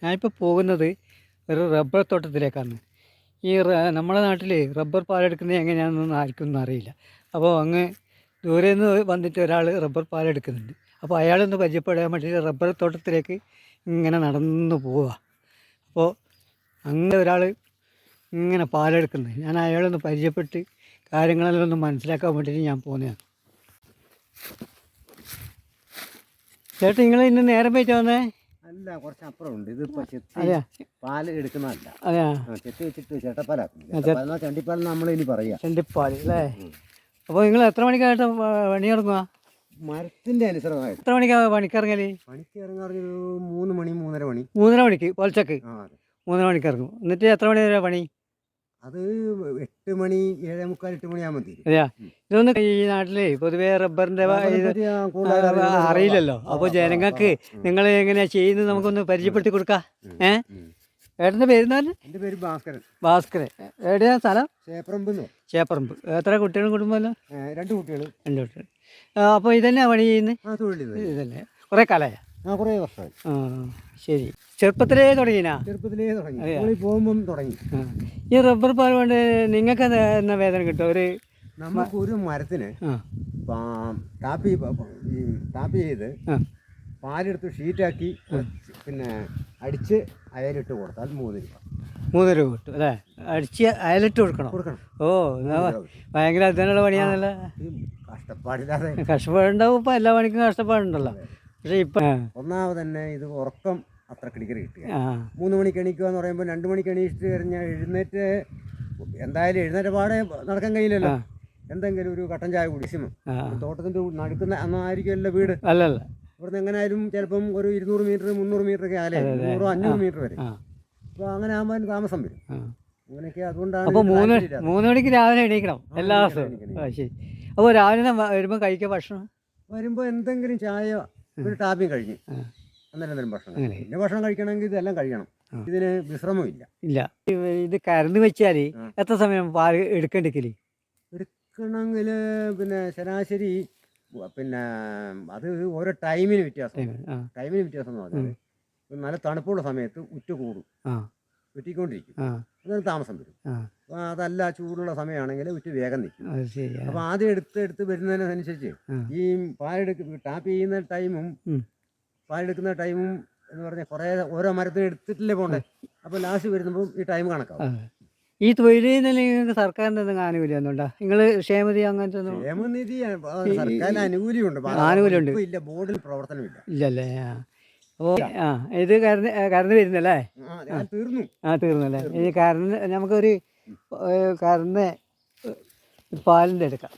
ഞാനിപ്പോൾ പോകുന്നത് ഒരു റബ്ബർ തോട്ടത്തിലേക്കാണ്. നമ്മുടെ നാട്ടിൽ റബ്ബർ പാലെടുക്കുന്നത് എങ്ങനെയാണെന്നൊന്നും ആർക്കൊന്നും അറിയില്ല. അപ്പോൾ അങ്ങ് ദൂരെ നിന്ന് വന്നിട്ട് ഒരാൾ റബ്ബർ പാലെടുക്കുന്നുണ്ട്. അപ്പോൾ അയാളൊന്ന് പരിചയപ്പെടാൻ വേണ്ടിയിട്ട് റബ്ബർ തോട്ടത്തിലേക്ക് ഇങ്ങനെ നടന്നു പോവുക. അപ്പോൾ അങ്ങനെ ഒരാൾ ഇങ്ങനെ പാലെടുക്കുന്നത്, ഞാൻ അയാളൊന്ന് പരിചയപ്പെട്ട് കാര്യങ്ങളെല്ലാം ഒന്ന് മനസ്സിലാക്കാൻ വേണ്ടിയിട്ട് ഞാൻ പോകുന്നതാണ്. ചേട്ടാ, നിങ്ങൾ ഇന്ന് നേരം പോയിട്ട് വന്നേ? അല്ല, കുറച്ച് അപ്പുറമുണ്ട്. ഇതിപ്പോ പാല് എടുക്കുന്നതല്ല. അതെയാ, ചെത്തി വെച്ചിട്ട് ചേട്ടപ്പാലാക്കും. ചണ്ടിപ്പാൽ നമ്മൾ ഇനി പറയാം, ചണ്ടിപ്പാൽ അല്ലേ. അപ്പോൾ നിങ്ങൾ എത്ര മണിക്കായിട്ട് പണി ഇറങ്ങുക? മരത്തിന്റെ അനുസൃതമായിട്ട്. എത്ര മണിക്കാണ് പണിക്കിറങ്ങല്? പണിക്ക് ഇറങ്ങാറ് 3 മണി 3:30 മണി. 3:30 മണിക്ക് പുലച്ചക്ക് 3:30 മണിക്ക് ഇറങ്ങും. എന്നിട്ട് എത്ര മണി വരെ പണി? അത് 8 മണി 7:45 8 മണിയാകുമ്പോൾ തീരും. അതെയാ. ഇതൊന്നും ഈ നാട്ടില് പൊതുവേ റബ്ബറിന്റെ അറിയില്ലല്ലോ. അപ്പോൾ ജനങ്ങൾക്ക് നിങ്ങൾ എങ്ങനെയാ ചെയ്യുന്നത് നമുക്കൊന്ന് പരിചയപ്പെടുത്തി കൊടുക്കാം. ഏട്ടൻ്റെ പേര് എന്താ? എൻ്റെ പേര് ഭാസ്കരൻ. ഭാസ്കരൻ. എവിടെയാ സ്ഥലം? ചേപ്പറമ്പ്. എത്ര കുട്ടികളും കുടുംബമല്ലോ? 2 കുട്ടികൾ. 2 കുട്ടികൾ. അപ്പോൾ ഇതന്നെയാണ് പണി ചെയ്യുന്നത്? ഇതന്നെ. കുറേ കാലമായ? കുറേ വർഷമായി. ശരി. ചെറുപ്പത്തിലേ തുടങ്ങിനാ? ചെറുപ്പത്തിലേ തുടങ്ങി, പോകുമ്പം തുടങ്ങി. ഈ റബ്ബർ പാൽ കൊണ്ട് നിങ്ങൾക്ക് എന്നാ വേതനം കിട്ടും? നമുക്കൊരു മരത്തിന് ടാപ്പ് ചെയ്ത് പാലെടുത്ത് ഷീറ്റാക്കി പിന്നെ അടിച്ച് അയലിട്ട് കൊടുത്താൽ 3 രൂപ. 3 രൂപ കിട്ടും അല്ലേ? അടിച്ച് അയലിട്ട് കൊടുക്കണം. ഓ, ഭയങ്കര അധ്വാനമുള്ള പണിയാണല്ലോ. കഷ്ടപ്പാടില്ലാതെ കഷ്ടപ്പാടുണ്ടാവും. ഇപ്പം എല്ലാ പണിക്കും കഷ്ടപ്പാടുണ്ടല്ലോ. പക്ഷേ ഇപ്പം ഒന്നാമത് തന്നെ ഇത് ഉറക്കം അത്ര കിടിക്കറി കിട്ടുക. 3 മണിക്ക് എണീക്കുക എന്ന് പറയുമ്പോൾ 2 മണിക്ക് എണീച്ചിട്ട് കഴിഞ്ഞാൽ എന്തായാലും എഴുന്നേറ്റ് പാടെ നടക്കാൻ കഴിയില്ലല്ലോ. എന്തെങ്കിലും ഒരു കട്ടൻ ചായ കുടിക്കും. തോട്ടത്തിൻ്റെ നടുക്കുന്ന അന്നായിരിക്കുമല്ലോ വീട്. അല്ലല്ല, ഇവിടുന്ന് എങ്ങനെയായാലും ചിലപ്പം ഒരു 200 മീറ്റർ 300 മീറ്റർ ഒക്കെ ആലേ 100 500 മീറ്റർ വരെ. അപ്പോൾ അങ്ങനെ ആകുമ്പോൾ താമസം വരും. അങ്ങനെയൊക്കെ അതുകൊണ്ടാണ്. അപ്പോൾ 3 മണിക്ക് രാവിലെ എണീക്കണം എല്ലാ ദിവസവും? ശരി. അപ്പോൾ രാവിലെ വരുമ്പോൾ കഴിക്കുക ഭക്ഷണം? വരുമ്പോൾ എന്തെങ്കിലും ചായ, ഒരു ടാപ്പിയും കഴിഞ്ഞ് അന്നേരം ഭക്ഷണം. പിന്നെ ഭക്ഷണം കഴിക്കണമെങ്കിൽ ഇതെല്ലാം കഴിയണം. ഇതിന് വിശ്രമമില്ല. ഇല്ല. ഇത് കറണ്ട് വെച്ചാൽ എത്ര സമയം പാൽ എടുക്കണ്ടെങ്കിൽ? എടുക്കണമെങ്കിൽ പിന്നെ ശരാശരി പിന്നെ അത് ഓരോ ടൈമിന് വ്യത്യാസം. എന്ന് പറഞ്ഞാൽ നല്ല തണുപ്പുള്ള സമയത്ത് ഉച്ച കൂടും, ഉറ്റിക്കൊണ്ടിരിക്കും. അതിന് താമസം വരും. അതല്ല, ചൂടുള്ള സമയമാണെങ്കിൽ ഉച്ച വേഗം നിൽക്കും. അപ്പോൾ ആദ്യം എടുത്ത് വരുന്നതിനനുസരിച്ച് ഈ ടാപ്പ് ചെയ്യുന്ന ടൈമും പാലെടുക്കുന്ന ടൈമും എന്ന് പറഞ്ഞാൽ കുറേ ഓരോ മരത്തിന് എടുത്തിട്ടില്ലേ പോകണ്ടേ. അപ്പോൾ ലാസ്റ്റ് വരുമ്പോൾ ഈ ടൈം കണക്കാവും. ഈ തൊഴിലിൽ നിങ്ങൾക്ക് സർക്കാരിൻ്റെ എന്തെങ്കിലും ആനുകൂല്യം ഒന്നുണ്ടോ? നിങ്ങൾ ക്ഷേമനിധി അങ്ങനത്തെ? ക്ഷേമനിധി സർക്കാരിന് ആനുകൂല്യമുണ്ട്. ഇല്ല, ബോർഡിൽ പ്രവർത്തനമില്ല. ഇല്ലല്ലേ? അപ്പോൾ ഇത് കറണ്ട് വരുന്നല്ലേ? തീർന്നല്ലേ? ഈ കറണ്ട് നമുക്കൊരു കറണ്ട് പാലിൻ്റെ എടുക്കാം.